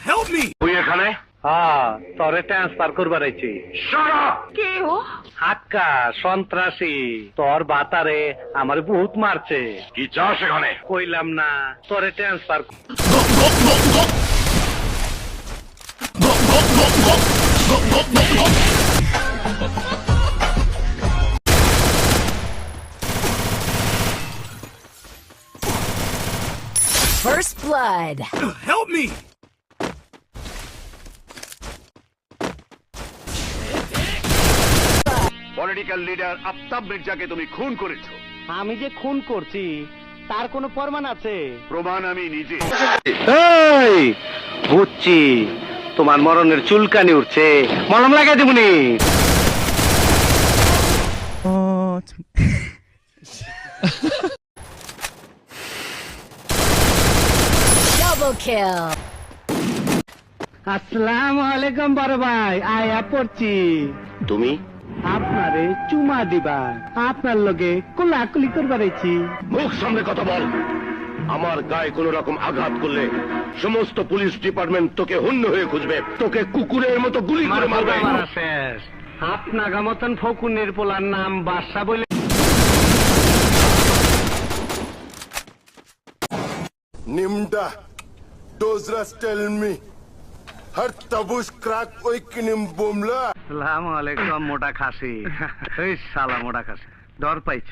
Help me! তুই এখানে? হ্যাঁ, তোরে ট্রান্সফার করবার আইছি। Shut up! কে ও? হাক্কা সন্ত্রাসী, তোর বাতারে আমার বহুত মারছে। কি চাস এখানে? কইলাম না তোরে transfer. First blood. Help me! Political leader Aftab মির্জাকে তুমি খুন করেছো। আমি যে খুন করছি তার কোনো প্রমাণ আছে? প্রমাণ আমি নিজে। এই বুঝছি, তোমার মরণের চুলকানি উঠছে, মলম লাগাই দেবনি। Double kill. আসসালামু আলাইকুম বড় ভাই, আয়া পড়ছি। তুমি আপনারে চুমা দিবা, আপনার লগে কোলাকুলি করবার আইছি। মুখ সামনে কথা বল। আমার গায়ে কোন রকম আঘাত করলে সমস্ত পুলিশ ডিপার্টমেন্ট তোকে হন্য হয়ে খুঁজবে, তোকে কুকুরের মতো গুলি করে মারবে। শেষ আপনাগা মতন ফকুনের পোলার নাম বাদশা বলে। Nimda, Dozras tell me. Her tabush crack oikinim bomla. আসসালামু আলাইকুম মোটা খাসি। এই শালা মোটা খাসি, ডর পাইছ?